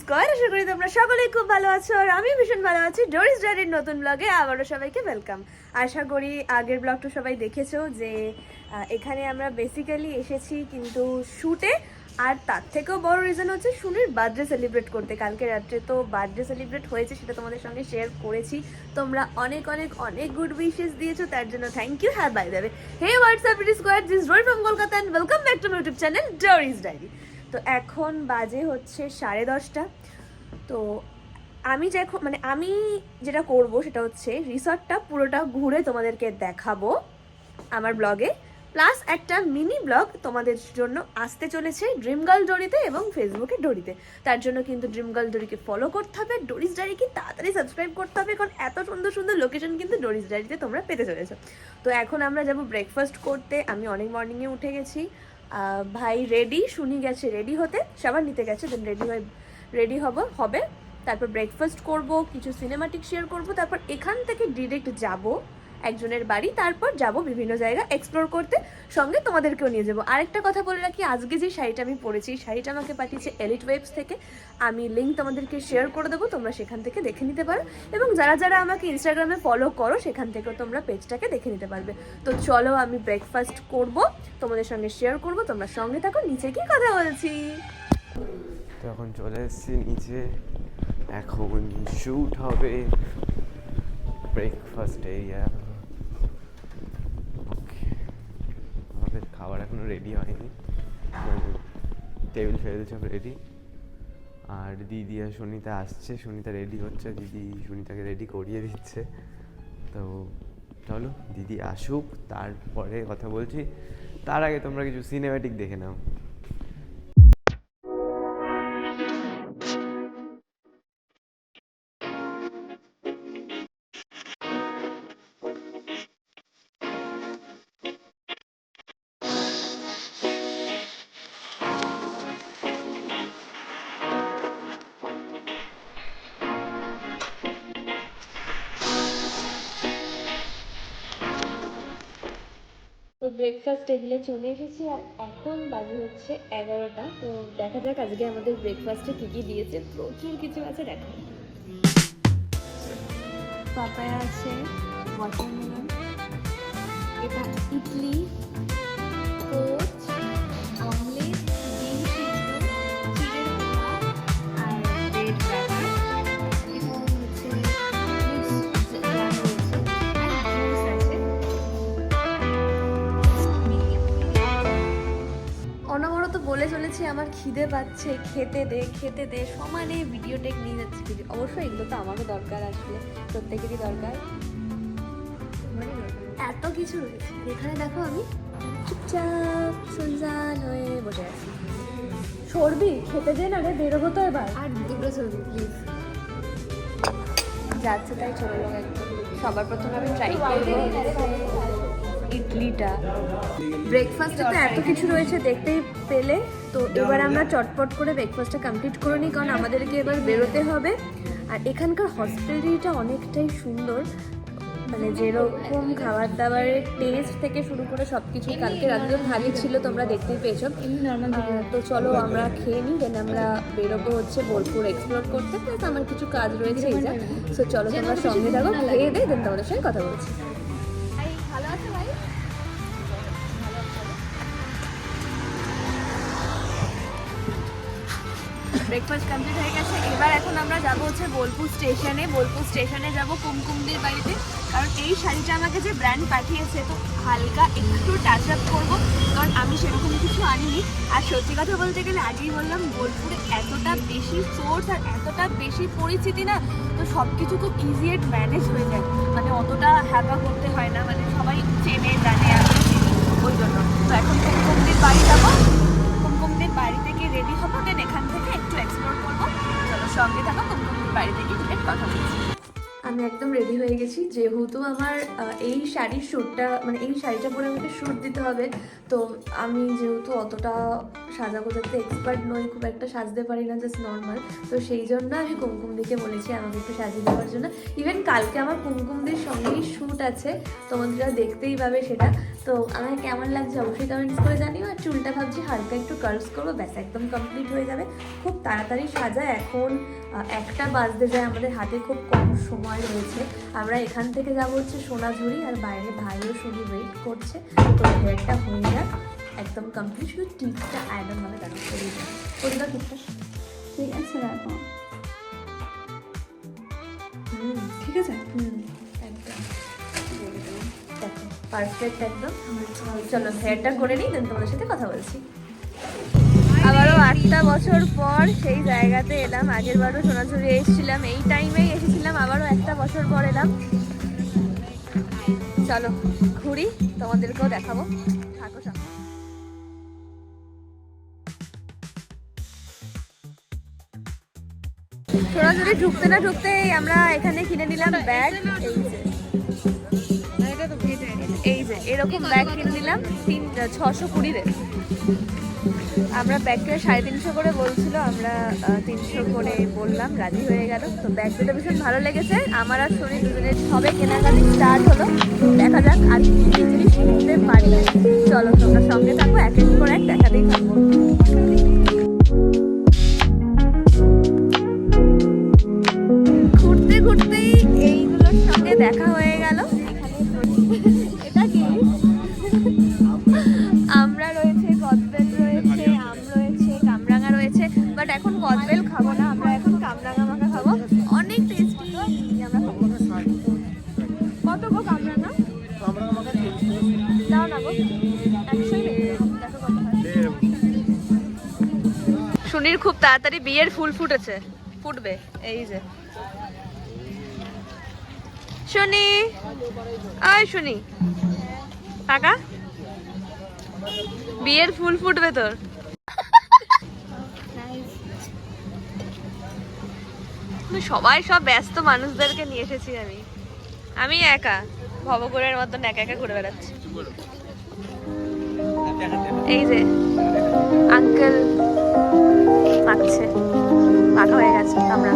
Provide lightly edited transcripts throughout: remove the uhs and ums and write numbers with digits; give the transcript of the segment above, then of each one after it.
Square. আশা করি তোমরা সকলেই খুব ভালো আছো আর আমি ভীষণ ভালো আছি। ডোরিস ডায়েরির নতুন ব্লগে আবারও সবাইকে ওয়েলকাম। আশা করি আগের ব্লগটা সবাই দেখেছো যে এখানে আমরা বেসিক্যালি এসেছি কিন্তু শ্যুটে, আর তার থেকেও বড় রিজন হচ্ছে শুনির বার্থডে সেলিব্রেট করতে। কালকে রাত্রে তো বার্থডে সেলিব্রেট হয়েছে, সেটা তোমাদের সঙ্গে শেয়ার করেছি। তোমরা অনেক অনেক অনেক গুড উইশেস দিয়েছো, তার জন্য থ্যাংক ইউ। হ্যাঁ by the way, hey what's up it square, this road from Kolkata and welcome back to my YouTube channel Doris diary. তো এখন বাজে হচ্ছে 10:30। তো আমি আমি যেটা করব সেটা হচ্ছে রিসর্টটা পুরোটা ঘুরে তোমাদেরকে দেখাবো আমার ব্লগে, প্লাস একটা মিনি ব্লগ তোমাদের জন্য আসতে চলেছে ড্রিম গার্ল ডোরিতে এবং ফেসবুকে ডোরিতে। তার জন্য কিন্তু ড্রিম গার্ল ডোরিকে ফলো করতে হবে, ডোরিস ডায়েরিকে তাড়াতাড়ি সাবস্ক্রাইব করতে হবে, কারণ এত সুন্দর সুন্দর লোকেশন কিন্তু ডোরিস ডায়েরিতে তোমরা পেতে চলেছো। তো এখন আমরা যাব ব্রেকফাস্ট করতে। আমি অনেক মর্নিংয়ে উঠে গেছি, ভাই রেডি, শুনি গেছে রেডি হতে, সবার নিতে গেছে, দেন রেডি হবে। তারপর ব্রেকফাস্ট করব, কিছু সিনেমাটিক শেয়ার করব, তারপর এখান থেকে ডিরেক্ট যাব একজনের বাড়ি, তারপর যাব বিভিন্ন জায়গা এক্সপ্লোর করতে, সঙ্গে তোমাদেরকেও নিয়ে যাবো। আরেকটা কথা বলে রাখি, আজকে যে শাড়িটা আমি পরেছি, শাড়িটা আমাকে পাঠিয়েছে এলিট ওয়েবস থেকে। আমি লিঙ্ক তোমাদেরকে শেয়ার করে দেবো, তোমরা সেখান থেকে দেখে নিতে পারো, এবং যারা যারা আমাকে ইনস্টাগ্রামে ফলো করো সেখান থেকেও তোমরা পেজটাকে দেখে নিতে পারবে। তো চলো, আমি ব্রেকফাস্ট করব, তোমাদের সঙ্গে শেয়ার করব, তোমরা সঙ্গে থাকো, নিচে কি কথা বলছি। তো এখন চলে এসেছি নিচে, এখন শ্যুট হবে ব্রেকফাস্ট এরিয়া। ওকে, আমাদের খাবার এখনো রেডি হয়নি, টেবিল ফেলে সব রেডি। আর দিদি আর সুনিতা আসছে, সুনিতা রেডি হচ্ছে, দিদি সুনিতাকে রেডি করিয়ে দিচ্ছে। তো চলো দিদি আসুক, তারপরে কথা বলছি। তার আগে তোমরা কিছু সিনেম্যাটিক দেখে নাও। তো ব্রেকফাস্ট টেবিলে চলে এসেছি আর এখন বাজে হচ্ছে 11টা। তো দেখা যাক আজকে আমাদের ব্রেকফাস্টে কী কী দিয়েছে। প্রচুর কিছু আছে, দেখো। পাপায়া আছে, ওয়াটারমেলন, এটা ইডলি, কোচ, অমলেট, ডিম সিদ্ধ, চিড়ের ভাত আর ব্রেড ব্যাটার, এবং হচ্ছে মিক্স জ্যাম রয়েছে আর জুস আছে। অনবরত বলে চলেছি আমার খিদে পাচ্ছে, খেতে দে, সমানে ভিডিও টেক নিয়ে যাচ্ছি। অবশ্যই এগুলো তো আমারও দরকার, আসলে প্রত্যেকেরই দরকার। এত কিছু রয়েছে এখানে, দেখো আমি চুপচাপ সুনসান হয়ে বসে আছি। সরবি খেতে দে না রে, বেরোবো তো এবার। আর দুটো সরবি প্লিজ। যাচ্ছে তাই চলে যাবো একদম। সবার প্রথমে আমি ট্রাই করবো ইডলিটা। ব্রেকফাস্টে তো এত কিছু রয়েছে দেখতেই পেলে। তো এবার আমরা চটপট করে ব্রেকফাস্টটা কমপ্লিট করে নিই, কারণ আমাদেরকে এবার বেরোতে হবে। আর এখানকার হসপিটালিটিটা অনেকটাই সুন্দর, মানে যেরকম খাবার দাবারের টেস্ট থেকে শুরু করে সব কিছুই কালকে রাতেও ভালোই ছিল, তোমরা দেখতেই পেয়েছো। তো চলো আমরা খেয়ে নিই, দেন আমরা বেরোবো হচ্ছে বোলপুর এক্সপ্লোর করতে, প্লাস আমার কিছু কাজ রয়েছে এই যা। সো চলো তোমরা সঙ্গে থাকো, খেয়ে দে, দেন তোমাদের সঙ্গে কথা বলছি। ভালো আছে ভাই? ব্রেকফাস্ট কমপ্লিট হয়ে গেছে। এবার এখন আমরা যাবো হচ্ছে বোলপুর স্টেশনে যাব কুমকুমদের বাড়িতে, কারণ এই শাড়িটা আমাকে যে ব্র্যান্ড পাঠিয়েছে, তো হালকা একটু টাচ আপ করবো, কারণ আমি সেরকম কিছু আনিনি। আর সত্যি কথা বলতে গেলে আগেই বললাম, বোলপুরে এতটা বেশি সোর্স আর এতটা বেশি পরিচিতি না, তো সব কিছু খুব ইজিয়েট ম্যানেজ হয়ে যায়, মানে অতটা হ্যাপা করতে হয় না, মানে সবাই চেনে জানে, আমি চিনি, ওই জন্য। তো এখন কুমকুমদের বাড়ি যাবো, কুমকুমদের বাড়ি থেকে রেডি হবো, দেন এখান থেকে একটু এক্সপ্লোর করবো। চলো সঙ্গে থাকো, কুমকুমদের বাড়ি থেকে ডিরেক্ট কথা বলছি। আমি একদম রেডি হয়ে গেছি, যেহেতু আমার এই শাড়ির শ্যুটটা, মানে এই শাড়িটা পরে আমাকে শ্যুট দিতে হবে। তো আমি যেহেতু অতটা সাজাগোজাতে এক্সপার্ট নই, খুব একটা সাজতে পারি না, জাস্ট নর্মাল। তো সেই জন্য আমি কুমকুমদিকে বলেছি আমাকে একটু সাজিয়ে দেওয়ার জন্য। ইভেন কালকে আমার কুমকুমদির সঙ্গেই শ্যুট আছে, তোমাদেরা দেখতেই পাবে সেটা। তো আমার কেমন লাগছে অবশ্যই কমেন্টস করে জানিও। আর চুলটা ভাবছি হালকা একটু কার্লস করবো, ব্যাস একদম কমপ্লিট হয়ে যাবে। খুব তাড়াতাড়ি সাজায়, এখন 1টা বাজতে যায়, আমাদের হাতে খুব কম সময় রয়েছে। আমরা এখান থেকে যাবো হচ্ছে সোনাঝুরি, আর বাইরে ভাইও শুধু ওয়েট করছে। তো হেয়ারটা হয়ে যাক একদম কমপ্লিট, শুধু টিপসটা অ্যাডম হবে তাকে করিয়ে দেবো। পরিবার টিপসটা ঠিক আছে রাখো। ঠিক আছে, একদম পারফেক্ট একদম। চলো হেয়ারটা করে নিই, দেন তোমাদের সাথে কথা বলছি। আবারও 8টা বছর পর সেই জায়গাতে এলাম। আগের বারও সোনাঝুরি এসেছিলাম, এই টাইমেই এসেছিলাম, আবারও 1টা বছর পর এলাম। চলো ঘুরি, তোমাদেরকেও দেখাবো, থাকো সঙ্গে। সোনাঝুরি ঢুকতে না ঢুকতেই আমরা এখানে কিনে নিলাম ব্যাগ। এই যে এরকম ব্যাগ কিনে নিলাম 620 আমরা ব্যাগটা 350 করে বলছিল, আমরা 300 করে বললাম, রাজি হয়ে গেল। তো ব্যাগ দুটো ভীষণ ভালো লেগেছে আমার আর শনি দুজনের। সবে কেনাকাটি স্টার্ট হলো, দেখা যাক আর কি জিনিস কিনতে পারি। চলো তোমরা সঙ্গে থাকবো, এক এক করে দেখাতেই থাকবো। ঘুরতে ঘুরতেই এইগুলোর সঙ্গে দেখা হয়ে গেল। এটা কি আমরা রয়েছে, কদবেল রয়েছে, আম রয়েছে, কামরাঙা রয়েছে। বাট এখন কদবেল খাবো না, আমরা এখন কামরাঙা মাখা খাবো, অনেক টেস্টি। আমরা খাবো। কত গো কামরাঙা? দাও না গো, 100 দেখো কত হয়। সুনীর খুব তাড়াতাড়ি বিয়ের ফুল ফুটবে। এই যে শুনি, আয় শুনি কাকা, বিয়ের ফুল ফুটবে তোর। সবাই সব ব্যস্ত মানুষদেরকে নিয়ে এসেছি আমি একা ভবঘুরের মতন একা একা ঘুরে বেড়াচ্ছি। এই যে আঙ্কেল মাখছে, মাখা হয়ে গেছে আমরা।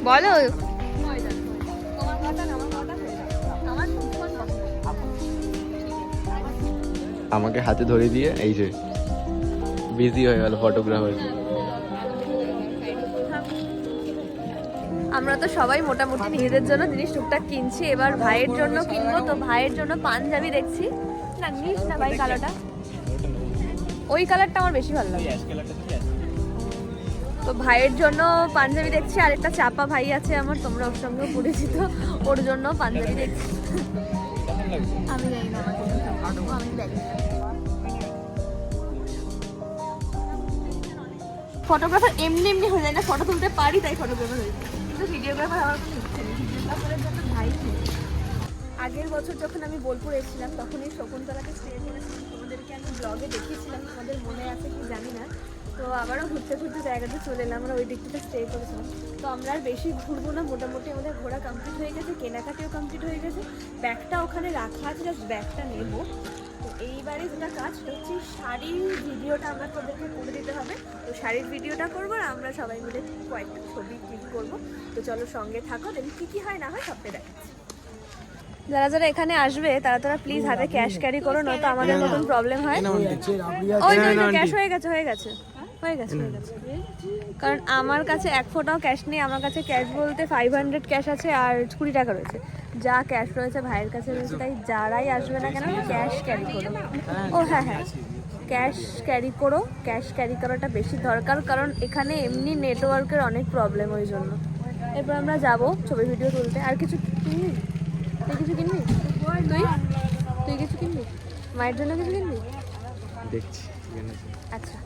বলো আমাকে হাতে ধরে দিয়ে এই যে বিজি হয়ে গেল ফটোগ্রাফার। আমরা তো সবাই মোটামুটি নিজেদের জন্য জিনিস টুকটাক কিনছি, এবার ভাইয়ের জন্য কিনবো। তো ভাইয়ের জন্য পাঞ্জাবি দেখছি। না নিস না ভাই, কালারটা, ওই কালারটা আমার বেশি ভালো লাগে। তো ভাইয়ের জন্য পাঞ্জাবি দেখছি, আর একটা চাপা ভাই আছে আমার, তোমরা ওর সঙ্গেও পরিচিত, ওর জন্য পাঞ্জাবি দেখছি। আমি জানি না, আমি দেখি। ফটোগ্রাফার এমনি এমনি হয়ে যায় না, ফটো তুলতে পারি তাই ফটোগ্রাফার হয়ে যায়, কিন্তু ভিডিওগ্রাফার আমার কোনো ইচ্ছে নেই। ভিডিওগ্রাফারের জন্য ভাই নেই। আগের বছর যখন আমি বোলপুর এসেছিলাম তখন এই শকুন্তলাকে স্টে করেছিলাম, তোমাদেরকে আমি ব্লগে দেখিয়েছিলাম, তোমাদের মনে আছে কি জানি না। তো আবারও ঘুরতে ঘুরতে জায়গাতে চলে এলাম, আমরা ওই দিকটা স্টে করেছিলাম। তো আমরা আর বেশি ঘুরবো না, মোটামুটি আমাদের ঘোরা কমপ্লিট হয়ে গেছে, কেনাকাটিও কমপ্লিট হয়ে গেছে। ব্যাগটা ওখানে রাখা আছে, জাস্ট ব্যাগটা নেবো। তো এইবারে যেটা কাজ হচ্ছে, শাড়ির ভিডিওটা আমরা তোদেরকে করে দিতে হবে। তো শাড়ির ভিডিওটা করবো, আর আমরা সবাই মিলে কয়েকটা ছবি ক্লিক করবো। তো চলো সঙ্গে থাকো, দেখি কী কী হয় না হয় সবটাই দেখাচ্ছি। যারা যারা এখানে আসবে তারা প্লিজ হাতে ক্যাশ ক্যারি করো, নয়তো আমাদের মতন প্রবলেম হয়। ওই ক্যাশ হয়ে গেছে। কারণ আমার কাছে 1 ফোঁটাও ক্যাশ নেই, আমার কাছে ক্যাশ বলতে 500 ক্যাশ আছে আর 20 টাকা রয়েছে। যা ক্যাশ রয়েছে ভাইয়ের কাছে রয়েছে, তাই যারাই আসবে না কেন ক্যাশ ক্যারি করো। ও হ্যাঁ, ক্যাশ ক্যারি করো, ক্যাশ ক্যারি করাটা বেশি দরকার, কারণ এখানে এমনি নেটওয়ার্কের অনেক প্রবলেম, ওই জন্য। এরপর আমরা যাবো ছবি ভিডিও তুলতে। আর কিছু কিনবি? তুই কিছু কিনবি? তুই কিছু কিনবি? মায়ের জন্য কিছু কিনবি? দেখছি। আচ্ছা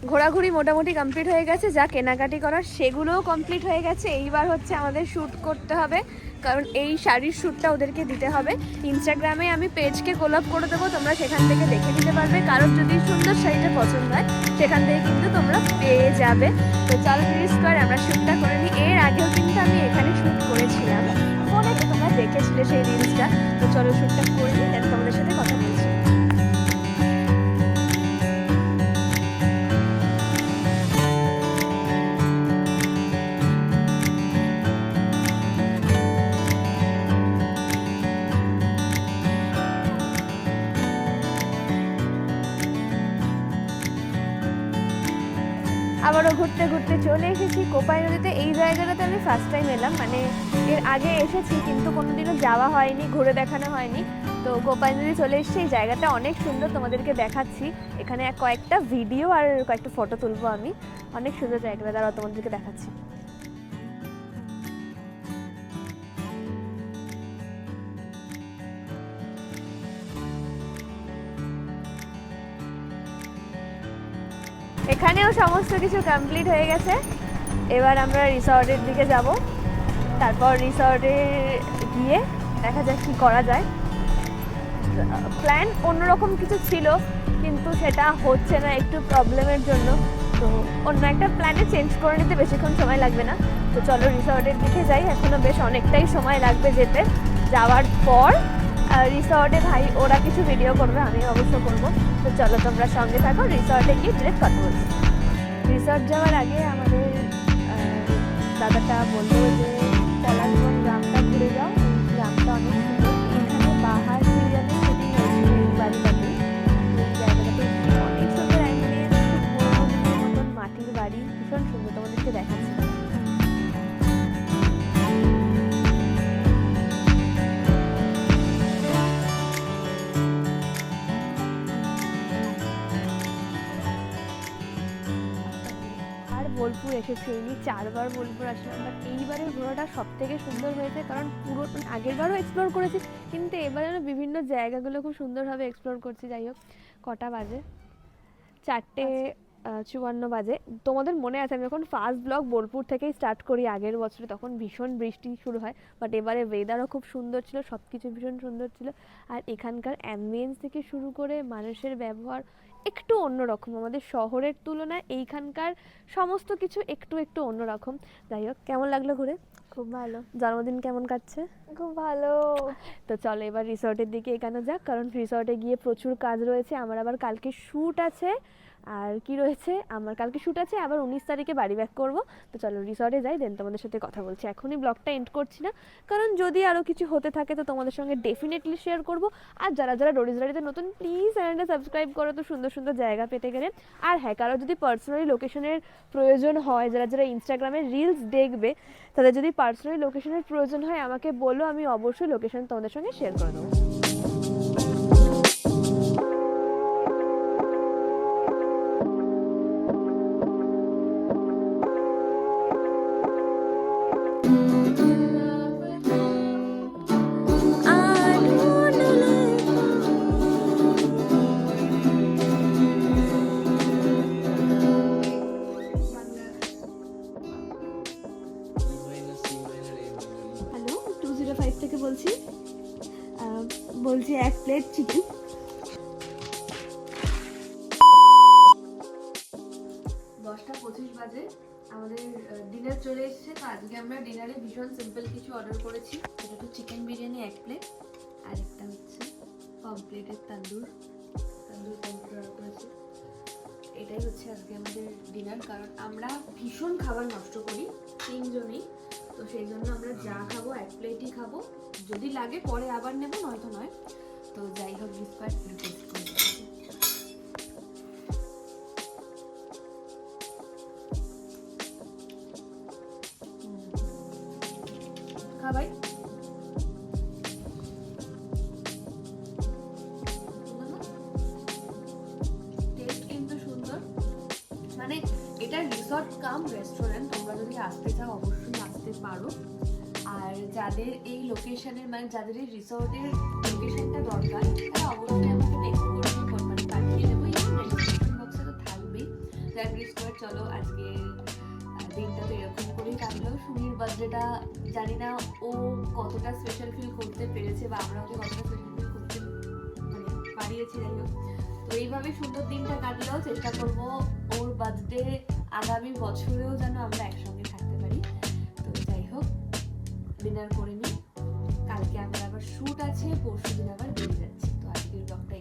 ঘোরাঘুরি মোটামুটি কমপ্লিট হয়ে গেছে, যা কেনাকাটি করার সেগুলোও কমপ্লিট হয়ে গেছে। এইবার হচ্ছে আমাদের শ্যুট করতে হবে, কারণ এই শাড়ির শ্যুটটা ওদেরকে দিতে হবে। ইনস্টাগ্রামে আমি পেজকে কোলাপ করে দেবো, তোমরা সেখান থেকে দেখে নিতে পারবে। কারণ যদি সুন্দর শাড়িটা পছন্দ হয় সেখান থেকে কিন্তু তোমরা পেয়ে যাবে। তো চলো স্কোয়ার আমরা শ্যুটটা করে নিই। এর আগেও কিন্তু আমি এখানে শ্যুট করেছিলাম, ফোনে তো তোমরা দেখেছিলে সেই রিলসটা। তো চলো শ্যুটটা করে নিই, দেন তোমাদের সাথে কথা বলছি। আবারও ঘুরতে ঘুরতে চলে এসেছি কোপাই নদীতে। এই জায়গাটাতে আমি ফার্স্ট টাইম এলাম, মানে এর আগে এসেছি কিন্তু কোনোদিনও যাওয়া হয়নি, ঘুরে দেখানো হয়নি। তো কোপাই নদী চলে এসেছি। এই জায়গাটা অনেক সুন্দর, তোমাদেরকে দেখাচ্ছি। এখানে কয়েকটা ভিডিও আর কয়েকটা ফটো তুলবো আমি। অনেক সুন্দর জায়গাটা, দাঁড়াও তোমাদেরকে দেখাচ্ছি। এখানেও সমস্ত কিছু কমপ্লিট হয়ে গেছে। এবার আমরা রিসর্টের দিকে যাব, তারপর রিসর্টে গিয়ে দেখা যাক কী করা যায়। প্ল্যান অন্যরকম কিছু ছিল কিন্তু সেটা হচ্ছে না একটু প্রবলেমের জন্য। তো অন্য একটা প্ল্যানে চেঞ্জ করে নিতে বেশিক্ষণ সময় লাগবে না। তো চলো রিসর্টের দিকে যাই, এখনও বেশ অনেকটাই সময় লাগবে যেতে। যাওয়ার পর রিসর্টে ভাই ওরা কিছু ভিডিও করবে, আমি অবশ্য করবো। তো চলো তোমরা সঙ্গে থাকো, রিসর্টে গিয়ে ডিরেক্ট কথা বলছি। রিসর্ট যাওয়ার আগে আমাদের দাদাটা বললো যে পলাশবন গ্রামটা ঘুরে যাও, গ্রামটা অনেক সুন্দর। এখানে বাহার সিরিয়ালের শুটিং হয়েছিল এই বাড়িটাতে। এই জায়গাটাতে অনেক সুন্দর অ্যাম্বিয়েন্স, মতন মাটির বাড়ি, ভীষণ সুন্দর, তোমাদেরকে দেখাচ্ছি। বোলপুর এসেছি, এমনি 4 বার বোলপুর আসলাম, বাট এইবারের ঘোরাটা সব থেকে সুন্দর হয়েছে। কারণ পুরো আগের বারও এক্সপ্লোর করেছি, কিন্তু এবারে বিভিন্ন জায়গাগুলো খুব সুন্দরভাবে এক্সপ্লোর করছি। যাই হোক, কটা বাজে? 4:54 বাজে। তোমাদের মনে আছে আমি যখন ফার্স্ট ব্লগ বোলপুর থেকেই স্টার্ট করি আগের বছরে, তখন ভীষণ বৃষ্টি শুরু হয়। বাট এবারে ওয়েদারও খুব সুন্দর ছিল, সব কিছু ভীষণ সুন্দর ছিল। আর এখানকার অ্যাম্বিয়েন্স থেকে শুরু করে মানুষের ব্যবহার একটু অন্যরকম, আমাদের শহরের তুলনায় এইখানকার সমস্ত কিছু একটু একটু অন্যরকম। যাই হোক, কেমন লাগলো ঘুরে? খুব ভালো। জন্মদিন কেমন কাটছে? খুব ভালো। তো চলো এবার রিসর্টের দিকে এখানে যাক, কারণ রিসর্টে গিয়ে প্রচুর কাজ রয়েছে। আমার আবার কালকে শ্যুট আছে। আর কি রয়েছে, আমার কালকে শ্যুট আছে, আবার 19 তারিখে বাড়ি ব্যাক করব। তো চলো রিসর্টে যাই, দেন তোমাদের সাথে কথা বলছি। এখনই ব্লগটা এন্ড করছি না, কারণ যদি আরও কিছু হতে থাকে তো তোমাদের সঙ্গে ডেফিনেটলি শেয়ার করব। আর যারা যারা ডোরিস ডায়েরিতে নতুন, প্লিজ চ্যানেলটা সাবস্ক্রাইব করো তো সুন্দর সুন্দর জায়গা পেতে গেলে। আর হ্যাঁ, কারো যদি পার্সোনালি লোকেশনের প্রয়োজন হয়, যারা যারা ইনস্টাগ্রামে রিলস দেখবে তাদের যদি পার্সোনালি লোকেশনের প্রয়োজন হয় আমাকে বলো, আমি অবশ্যই লোকেশন তোমাদের সঙ্গে শেয়ার করে দেবো। বলছি 1 প্লেট চিকেন। 10:25 বাজে, আমাদের ডিনার চলে এসেছে। তো আজকে আমরা ডিনারে ভীষণ সিম্পল কিছু অর্ডার করেছি। এটা হচ্ছে চিকেন বিরিয়ানি 1 প্লেট, আর একটা হচ্ছে পমপ্লেটের তন্দুর অর্ডার করেছি। এটাই হচ্ছে আজকে আমাদের ডিনার, কারণ আমরা ভীষণ খাবার নষ্ট করি 3 জনেই। তো সেই জন্য আমরা যা খাবো 1 প্লেটই খাবো, যদি লাগে পরে আবার নেবো, নয়তো নয়। তো যাই হোক, বিস্কুট টেস্ট করে খাবাই। টেস্ট কিন্তু সুন্দর, মানে এটা রিসর্ট কাম রেস্টুরেন্ট, তোমরা যদি আসতে চাও অবশ্যই আসতে পারো। আর যাদের এই লোকেশনের, মানে যাদের এই রিসর্টের লোকেশনটা দরকার, তারা অবশ্যই আমাকে টেক্সট করবে, মানে পাঠিয়ে দেবো। এই ডেসক্রিপশন বক্সে তো থাকবেই। চলো আজকে দিনটা তো এরকম করেই কাটলো। সুমির বার্থডেটা জানি না ও কতটা স্পেশাল ফিল করতে পেরেছে বা আমরা ওকে কতটা স্পেশাল ফিল করতে মানে পারিয়েছি, যাই হোক। তো এইভাবে সুন্দর দিনটা কাটলেও চেষ্টা করব ওর বার্থডে আগামী বছরেও যেন আমরা একসঙ্গে থাকতে পারি। তো যাই হোক, ডিনার করে নিই, কালকে আমার আবার শ্যুট আছে, পরশু দিন আবার বেরিয়ে যাচ্ছি। তো আজকের ব্লগটা